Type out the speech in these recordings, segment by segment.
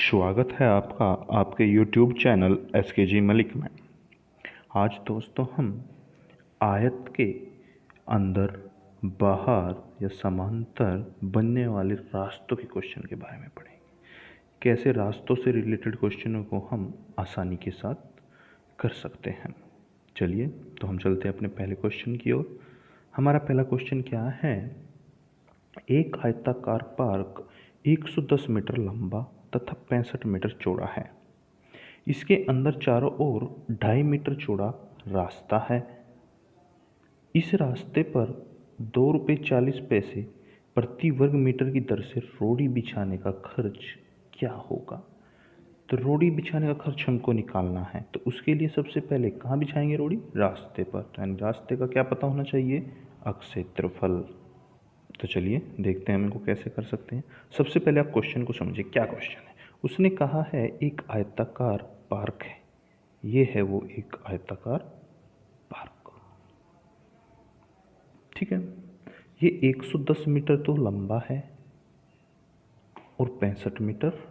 स्वागत है आपका आपके YouTube चैनल SKG मलिक में। आज दोस्तों हम आयत के अंदर, बाहर या समांतर बनने वाले रास्तों के क्वेश्चन के बारे में पढ़ेंगे। कैसे रास्तों से रिलेटेड क्वेश्चनों को हम आसानी के साथ कर सकते हैं। चलिए तो हम चलते हैं अपने पहले क्वेश्चन की ओर। हमारा पहला क्वेश्चन क्या है? एक आयताकार पार्क 110 मीटर लंबा तथा 65 मीटर चौड़ा है। इसके अंदर चारों ओर 2.5 मीटर चौड़ा रास्ता है। इस रास्ते पर ₹2.40 प्रति वर्ग मीटर की दर से रोड़ी बिछाने का खर्च क्या होगा? तो रोड़ी बिछाने का खर्च हमको निकालना है, तो उसके लिए सबसे पहले कहाँ बिछाएंगे रोड़ी? रास्ते पर। यानी रास्ते का क्या पता होना चाहिए? अक्षेत्रफल। तो चलिए देखते हैं हम इनको कैसे कर सकते हैं। सबसे पहले आप क्वेश्चन को समझिए, क्या क्वेश्चन है। उसने कहा है एक आयताकार पार्क है, ये है वो एक आयताकार पार्क, ठीक है। ये 110 मीटर तो लंबा है और 65 मीटर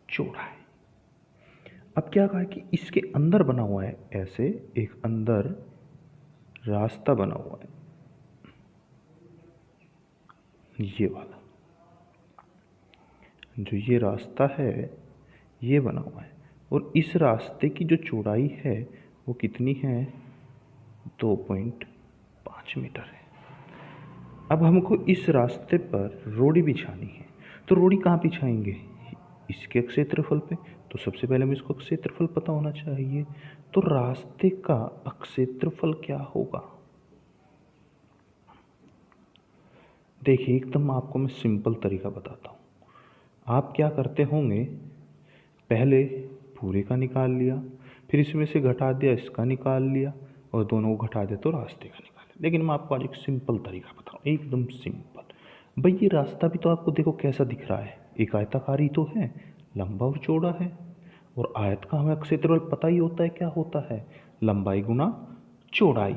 चौड़ा है। अब क्या कहा है कि इसके अंदर बना हुआ है, ऐसे एक अंदर रास्ता बना हुआ है, ये वाला जो ये रास्ता है ये बना हुआ है, और इस रास्ते की जो चौड़ाई है वो कितनी है? 2.5 मीटर है। अब हमको इस रास्ते पर रोड़ी बिछानी है, तो रोड़ी कहाँ बिछाएंगे? इसके क्षेत्रफल पे। तो सबसे पहले हमें इसको क्षेत्रफल पता होना चाहिए। तो रास्ते का क्षेत्रफल क्या होगा? देखिए एकदम आपको मैं सिंपल तरीका बताता हूँ। आप क्या करते होंगे, पहले पूरे का निकाल लिया, फिर इसमें से घटा दिया, इसका निकाल लिया, और दोनों को घटा दिया तो रास्ते का निकाल लिया। लेकिन मैं आपको आज एक सिंपल तरीका बताऊँ, एकदम सिंपल। भाई ये रास्ता भी तो आपको देखो कैसा दिख रहा है, एक आयताकार ही तो है, लंबा और चौड़ा है। और आयत का हमें क्षेत्रफल पता ही होता है, क्या होता है? लंबाई गुना चौड़ाई।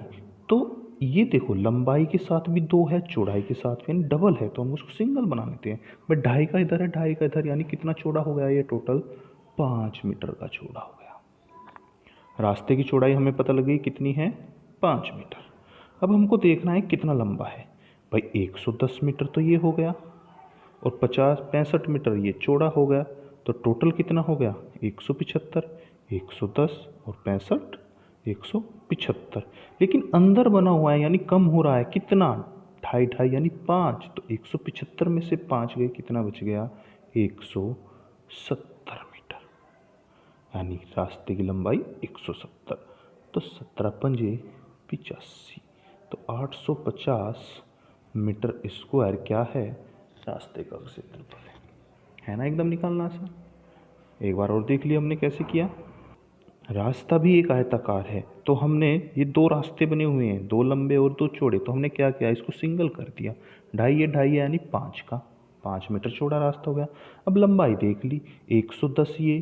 तो ये देखो लंबाई के साथ भी 2 है, चौड़ाई के साथ भी, यानी डबल है, तो हम उसको सिंगल बना लेते हैं। भाई 2.5 का इधर है, 2.5 का इधर, यानी कितना चौड़ा हो गया? ये टोटल 5 मीटर का चौड़ा हो गया। रास्ते की चौड़ाई हमें पता लगी कितनी है? 5 मीटर। अब हमको देखना है कितना लंबा है। भाई 110 मीटर तो ये हो गया, और 65 मीटर ये चौड़ा हो गया, तो टोटल कितना हो गया? 175। 110 और 65 175। लेकिन अंदर बना हुआ है यानी कम हो रहा है, कितना? 2.5 यानी 5। तो 175 में से 5 गए, कितना बच गया? 170 मीटर। यानी रास्ते की लंबाई 170। तो 17 पंजे 85, तो 850 मीटर स्क्वायर क्या है? रास्ते का क्षेत्रफल है ना। एकदम निकालना आसान। एक बार और देख लिया हमने कैसे किया। रास्ता भी एक आयताकार है, तो हमने ये 2 रास्ते बने हुए हैं, 2 लंबे और 2 चौड़े, तो हमने क्या किया? इसको सिंगल कर दिया। 2.5 ये 2.5 यानी 5 का, 5 मीटर चौड़ा रास्ता हो गया। अब लंबाई देख ली, 110 ये,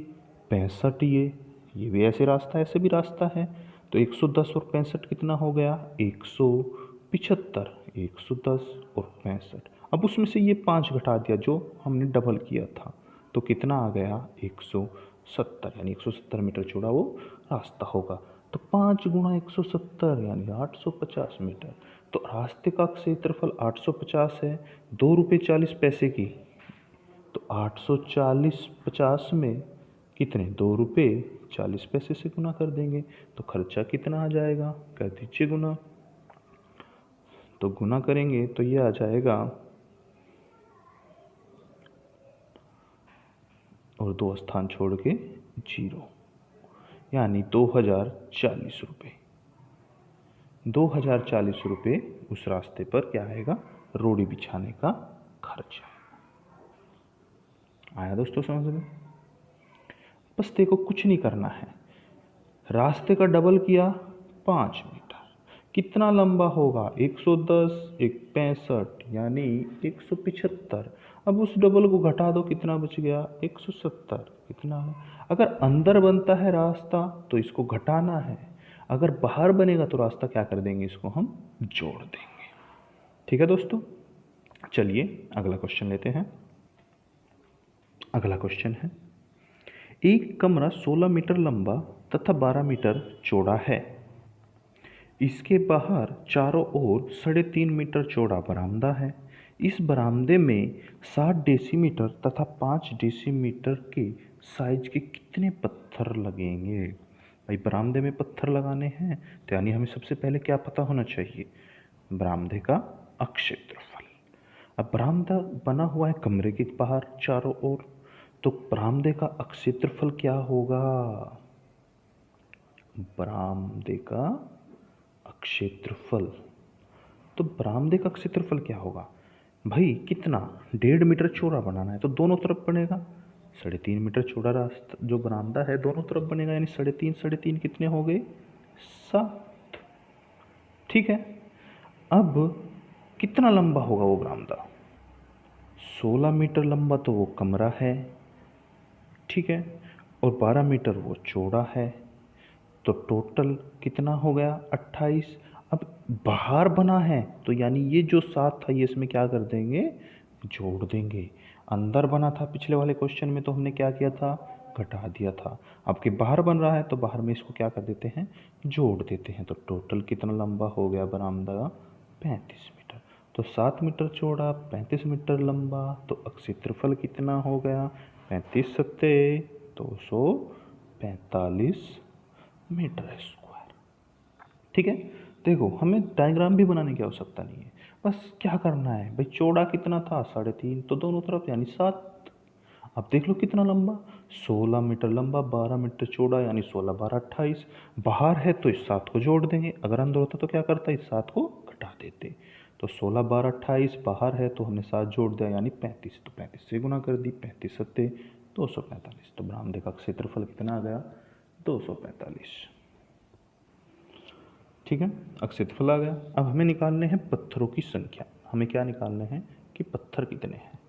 65 ये भी ऐसे रास्ता, ऐसे भी रास्ता है। तो 110 और 65 कितना हो गया? 175। 110 और 65। अब उसमें से ये 5 घटा दिया जो हमने डबल किया था, तो कितना आ गया? 170। यानी 170 मीटर चौड़ा वो रास्ता होगा। तो 5 गुणा 170 यानी 850 मीटर। तो रास्ते का क्षेत्रफल 850 है, ₹2.40 की। तो 840 50 में कितने? ₹2.40 से गुना कर देंगे, तो खर्चा कितना आ जाएगा? कर दीजिए गुना। तो गुना करेंगे तो ये आ जाएगा, और 2 स्थान छोड़ के 0, यानी 2040 रुपये। 2040 रुपये उस रास्ते पर क्या आएगा? रोड़ी बिछाने का खर्च आया दोस्तों समझ में? बस देखो कुछ नहीं करना है, रास्ते का डबल किया 5 मीटर, कितना लंबा होगा? 110 एक 65 यानी 175। अब उस डबल को घटा दो, कितना बच गया? 170। कितना है? अगर अंदर बनता है रास्ता तो इसको घटाना है, अगर बाहर बनेगा तो रास्ता क्या कर देंगे? इसको हम जोड़ देंगे। ठीक है दोस्तों, चलिए अगला क्वेश्चन लेते हैं। अगला क्वेश्चन है, एक कमरा 16 मीटर लंबा तथा 12 मीटर चौड़ा है। इसके बाहर चारों ओर 3.5 मीटर चौड़ा बरामदा है। इस बरामदे में 60 डेसीमीटर तथा 5 डेसीमीटर के साइज के कितने पत्थर लगेंगे? भाई बरामदे में पत्थर लगाने हैं तो यानी हमें सबसे पहले क्या पता होना चाहिए? बरामदे का अक्षेत्रफल। अब बरामदा बना हुआ है कमरे के बाहर चारों ओर, तो बरामदे का अक्षेत्रफल क्या होगा? बरामदे का क्षेत्रफल, तो बरामदे का क्षेत्रफल क्या होगा भाई? कितना? 1.5 मीटर चौड़ा बनाना है तो दोनों तरफ बनेगा 3.5 मीटर चौड़ा रास्ता जो बरामदा है दोनों तरफ बनेगा, यानी 3.5 कितने हो गए? 7। ठीक है, अब कितना लंबा होगा वो बरामदा? 16 मीटर लंबा तो वो कमरा है, ठीक है, और 12 मीटर वो चौड़ा है, तो टोटल कितना हो गया? 28। अब बाहर बना है तो यानी ये जो 7 था ये इसमें क्या कर देंगे? जोड़ देंगे। अंदर बना था पिछले वाले क्वेश्चन में तो हमने क्या किया था? घटा दिया था। अब कि बाहर बन रहा है तो बाहर में इसको क्या कर देते हैं? जोड़ देते हैं। तो टोटल कितना लंबा हो गया बरामदा? 35 मीटर। तो 7 मीटर चौड़ा 35 मीटर लंबा, तो क्षेत्रफल कितना हो गया? 35 सत्ते 245 मीटर स्क्वायर। ठीक है, देखो हमें डायग्राम भी बनाने की आवश्यकता नहीं है, बस क्या करना है भाई? चौड़ा कितना था? 3.5, तो दोनों तरफ यानी 7। अब देख लो कितना लंबा, 16 मीटर लंबा 12 मीटर चौड़ा, यानी 16 12 28। बाहर है तो इस 7 को जोड़ देंगे, अगर अंदर होता तो क्या करता? इस 7 को घटा देते। तो 16 12 28, बाहर है तो हमने 7 जोड़ दिया यानी 35, तो 35 से गुना कर दी, 35 सत्ते 245। तो बरामदे का क्षेत्रफल कितना आ गया? 245। ठीक है, क्षेत्रफल आ गया। अब हमें निकालने हैं पत्थरों की संख्या। हमें क्या निकालने हैं कि पत्थर कितने हैं।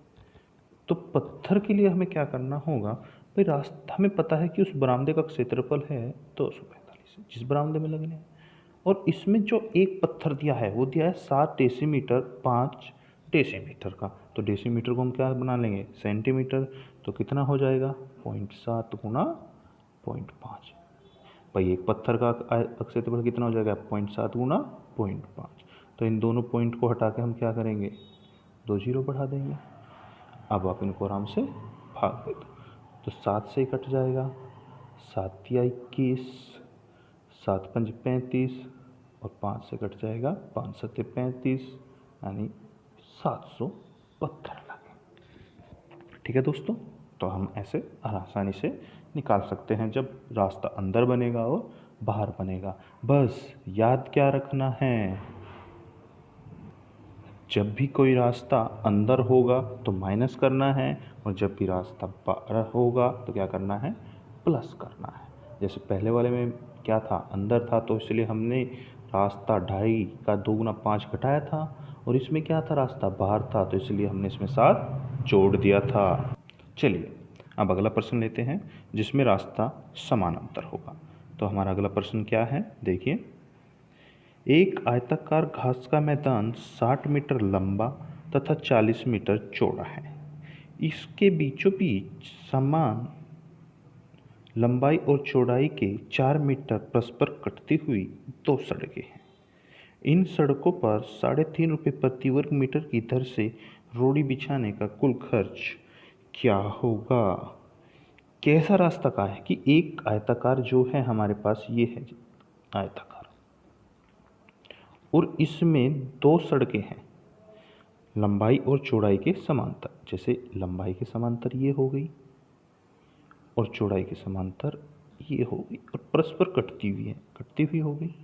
तो पत्थर के लिए हमें क्या करना होगा भाई? रास्ता हमें पता है कि उस बरामदे का क्षेत्रफल है 245 जिस बरामदे में लगने हैं, और इसमें जो एक पत्थर दिया है वो दिया है 7 डेसीमीटर 5 डेसीमीटर का। तो डेसीमीटर को हम क्या बना लेंगे? सेंटीमीटर। तो कितना हो जाएगा? 0.7 गुना 0.5। भाई एक पत्थर का क्षेत्रफल कितना हो जाएगा? 0.7 गुना 0.5। तो इन दोनों पॉइंट को हटा के हम क्या करेंगे? 2 जीरो बढ़ा देंगे। अब आप इनको आराम से भाग दे दो, तो 7 से कट जाएगा, 7 तिया 21, 7 पंज 35, और 5 से कट जाएगा 5 सत्ते 35, यानी 700 पत्थर लगे। ठीक है दोस्तों, तो हम ऐसे आसानी से निकाल सकते हैं जब रास्ता अंदर बनेगा और बाहर बनेगा। बस याद क्या रखना है? जब भी कोई रास्ता अंदर होगा तो माइनस करना है, और जब भी रास्ता बाहर होगा तो क्या करना है? प्लस करना है। जैसे पहले वाले में क्या था? अंदर था तो इसलिए हमने रास्ता 2.5 का 2 गुना 5 घटाया था, और इसमें क्या था? रास्ता बाहर था तो इसलिए हमने इसमें 7 जोड़ दिया था। चलिए अब अगला प्रश्न लेते हैं जिसमें रास्ता समानांतर होगा। तो हमारा अगला प्रश्न क्या है? देखिए, एक आयताकार घास का मैदान 60 मीटर लंबा तथा 40 मीटर चौड़ा है। इसके बीचों बीच समान लंबाई और चौड़ाई के 4 मीटर परस्पर कटती हुई 2 सड़कें हैं। इन सड़कों पर 3.5 रुपये प्रति वर्ग मीटर की दर से रोड़ी बिछाने का कुल खर्च क्या होगा? कैसा रास्ता का है कि एक आयताकार जो है हमारे पास ये है आयताकार, और इसमें 2 सड़कें हैं लंबाई और चौड़ाई के समांतर। जैसे लंबाई के समांतर ये हो गई और चौड़ाई के समांतर ये हो गई, और परस्पर कटती हुई हो गई।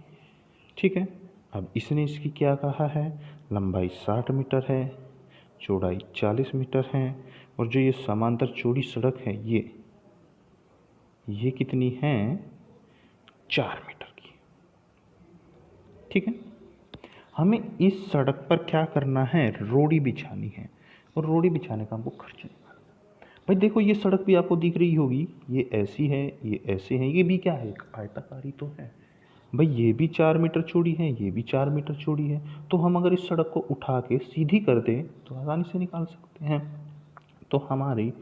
ठीक है, अब इसने इसकी क्या कहा है? लंबाई 60 मीटर है, चौड़ाई 40 मीटर है, और जो ये समांतर चौड़ी सड़क है ये कितनी है? 4 मीटर की। ठीक है, हमें इस सड़क पर क्या करना है? रोड़ी बिछानी है, और रोड़ी बिछाने का हमको खर्च निकालना है। भाई देखो ये सड़क भी आपको दिख रही होगी, ये ऐसी है, ये ऐसे है, ये भी क्या है? एक आयताकारी तो है। भाई ये भी 4 मीटर चौड़ी है, ये भी 4 मीटर चौड़ी है, तो हम अगर इस सड़क को उठा के सीधी कर दें तो आसानी से निकाल सकते हैं। तो हमारी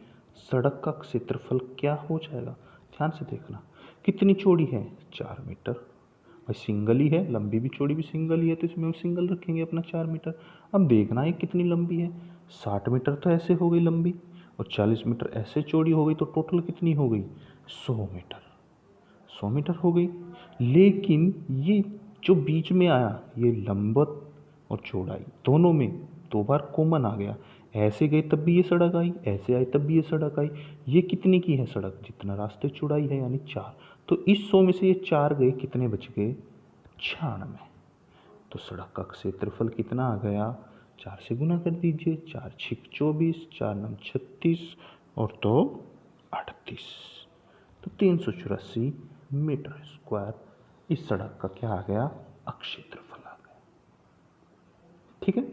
सड़क का क्षेत्रफल क्या हो जाएगा, ध्यान से देखना। कितनी चौड़ी है, 4 मीटर। और सिंगल ही है, लंबी भी चौड़ी भी सिंगल ही है, तो इसमें हम सिंगल रखेंगे अपना 4 मीटर। अब देखना है कितनी लंबी है, 60 मीटर तो ऐसे हो गई लंबी, और 40 मीटर ऐसे चौड़ी हो गई, तो टोटल कितनी हो गई, 100 मीटर। 100 मीटर हो गई। लेकिन ये जो बीच में आया, ये लंबत और चौड़ाई दोनों में 2 बार कॉमन आ गया। ऐसे गए तब भी ये सड़क आई, ऐसे आई तब भी ये सड़क आई। ये कितने की है सड़क, जितना रास्ते चौड़ाई है, यानी 4। तो इस 100 में से ये 4 गए, कितने बच गए, 96। तो सड़क का क्षेत्रफल कितना आ गया, 4 से गुना कर दीजिए, 4 छिक 24, 4 नम 36 और 2 38। तो 384 मीटर स्क्वायर इस सड़क का क्या आ गया, क्षेत्रफल आ गया। ठीक है,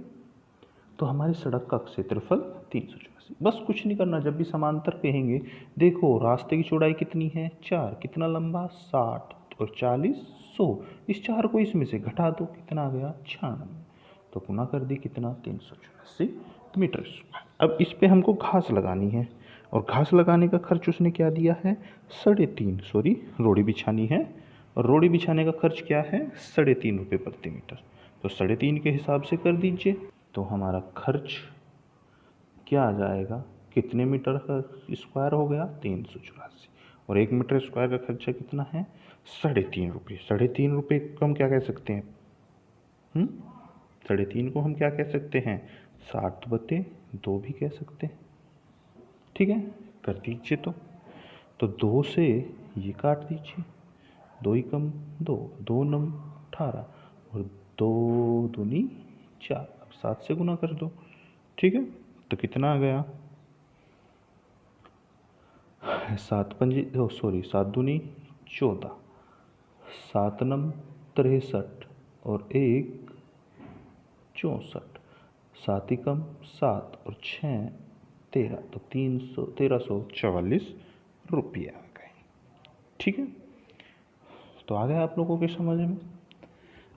तो हमारी सड़क का क्षेत्रफल 384। बस कुछ नहीं करना, जब भी समांतर कहेंगे, देखो रास्ते की चौड़ाई कितनी है, 4, कितना लंबा, 60 और 40 100। इस 4 को इसमें से घटा दो, कितना आ गया, 96। तो गुना कर दी, कितना, 384 मीटर स्क्वायर। अब इस पे हमको घास लगानी है, और घास लगाने का खर्च उसने क्या दिया है, 3.5, सॉरी रोड़ी बिछानी है, और रोड़ी बिछाने का खर्च क्या है, 3.5 रुपये प्रति मीटर। तो 3.5 के हिसाब से कर दीजिए। तो हमारा खर्च क्या आ जाएगा, कितने मीटर का स्क्वायर हो गया, 384। और 1 मीटर स्क्वायर का खर्चा कितना है, 3.5 रुपये। 3.5 रुपये को हम क्या कह सकते हैं, 3.5 को हम क्या कह सकते हैं, 60/2 भी कह सकते हैं। ठीक है, कर दीजिए। तो 2 से ये काट दीजिए, 2 ही कम 2, 2 नम 18 और 2 दूनी 4। अब 7 से गुना कर दो। ठीक है, तो कितना आ गया, 7 दूनी 14, 7 नम 63 और 1 64, 7 ही कम 7 और 6 13, तो 1344 रुपये आ गए। ठीक है, तो आ गया आप लोगों के समझ में।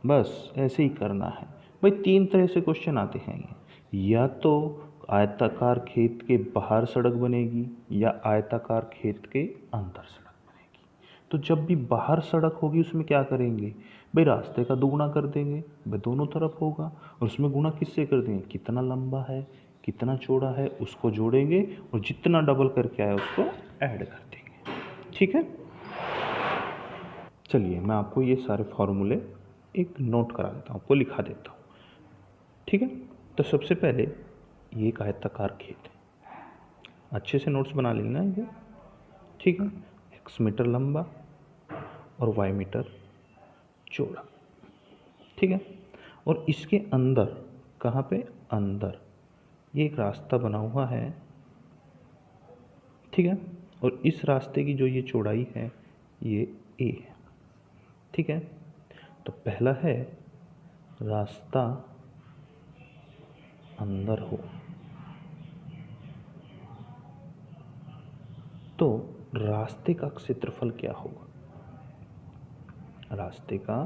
बस ऐसे ही करना है भाई। 3 तरह से क्वेश्चन आते हैं, या तो आयताकार खेत के बाहर सड़क बनेगी, या आयताकार खेत के अंदर सड़क बनेगी। तो जब भी बाहर सड़क होगी उसमें क्या करेंगे भाई, रास्ते का दोगुना कर देंगे भाई, दोनों तरफ होगा, और उसमें गुना किससे कर देंगे, कितना लंबा है कितना चौड़ा है उसको जोड़ेंगे, और जितना डबल करके आया उसको ऐड कर देंगे। ठीक है, चलिए मैं आपको ये सारे फॉर्मूले एक नोट करा देता हूँ, आपको लिखा देता हूँ। ठीक है, तो सबसे पहले ये एक आयताकार खेत है, अच्छे से नोट्स बना लेना ये। ठीक है, x मीटर लंबा और y मीटर चौड़ा। ठीक है, और इसके अंदर, कहाँ पे, अंदर ये एक रास्ता बना हुआ है। ठीक है, और इस रास्ते की जो ये चौड़ाई है ये a है। ठीक है, तो पहला है रास्ता अंदर हो, तो रास्ते का क्षेत्रफल क्या होगा, रास्ते का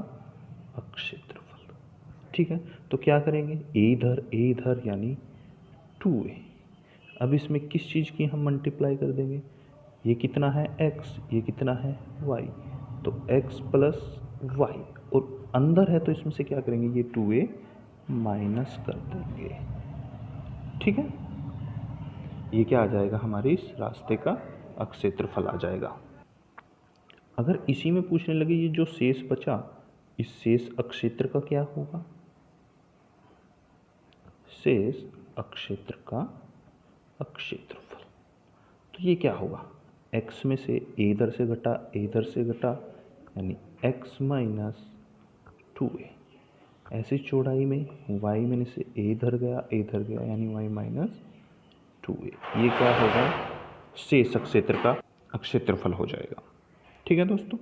क्षेत्रफल। ठीक है, तो क्या करेंगे, ए इधर यानी 2a। अब इसमें किस चीज़ की हम मल्टीप्लाई कर देंगे, ये कितना है x, ये कितना है y, तो x प्लस y, और अंदर है तो इसमें से क्या करेंगे, ये 2a माइनस कर देंगे। ठीक है, ये क्या आ जाएगा, हमारे इस रास्ते का क्षेत्रफल आ जाएगा। अगर इसी में पूछने लगे ये जो शेष बचा, इस शेष क्षेत्र का क्या होगा, शेष क्षेत्र का क्षेत्रफल, तो ये क्या होगा, x में से a इधर से घटा, a इधर से घटा, यानी x माइनस 2a। ऐसी चौड़ाई में y में से a इधर गया यानी y माइनस 2a। ये क्या होगा, शेष क्षेत्र का क्षेत्रफल हो जाएगा। ठीक है दोस्तों,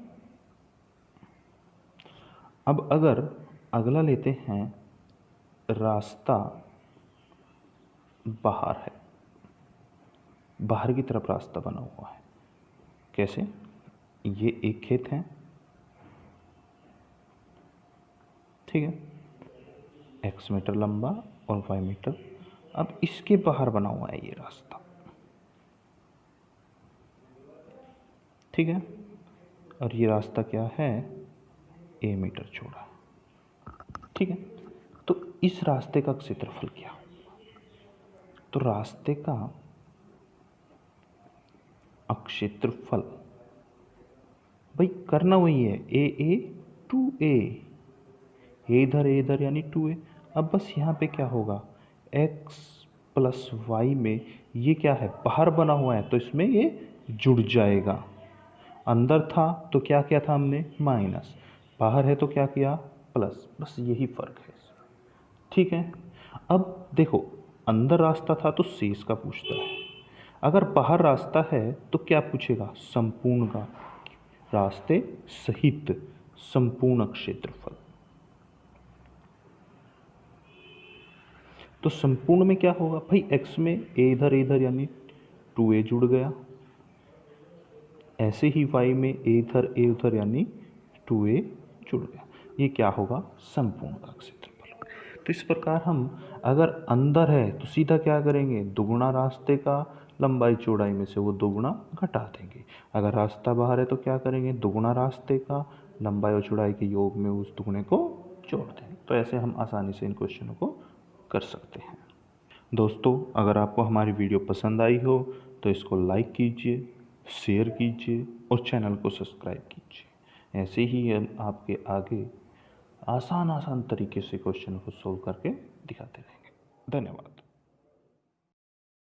अब अगर अगला लेते हैं, रास्ता बाहर है, बाहर की तरफ रास्ता बना हुआ है। कैसे, ये एक खेत है, ठीक है, x मीटर लंबा और y मीटर। अब इसके बाहर बना हुआ है ये रास्ता, ठीक है, और ये रास्ता क्या है, a मीटर चौड़ा। ठीक है, तो इस रास्ते का क्षेत्रफल क्या होगा? तो रास्ते का क्षेत्रफल भाई करना वही है, ए 2a, इधर यानी 2a। अब बस यहाँ पे क्या होगा, x प्लस वाई में ये क्या है, बाहर बना हुआ है तो इसमें ये जुड़ जाएगा। अंदर था तो क्या किया था हमने, माइनस, बाहर है तो क्या किया, प्लस, बस यही फर्क है। ठीक है, अब देखो अंदर रास्ता था तो शेष का पूछता है, अगर बाहर रास्ता है तो क्या पूछेगा, संपूर्ण का, रास्ते सहित संपूर्ण क्षेत्रफल। तो संपूर्ण में क्या होगा भाई, x में a इधर यानी 2a जुड़ गया, ऐसे ही y में a उधर यानी 2a जुड़ गया। ये क्या होगा, संपूर्ण का क्षेत्रफल। तो इस प्रकार हम अगर अंदर है तो सीधा क्या करेंगे, दुगुना रास्ते का लंबाई चौड़ाई में से वो दुगुना घटा देंगे। अगर रास्ता बाहर है तो क्या करेंगे, दुगुना रास्ते का लंबाई और चौड़ाई के योग में उस दुगुने को जोड़ देंगे। तो ऐसे हम आसानी से इन क्वेश्चनों को कर सकते हैं। दोस्तों, अगर आपको हमारी वीडियो पसंद आई हो तो इसको लाइक कीजिए, शेयर कीजिए और चैनल को सब्सक्राइब कीजिए। ऐसे ही हम आपके आगे आसान तरीके से क्वेश्चन को सोल्व करके दिखाते रहेंगे। धन्यवाद।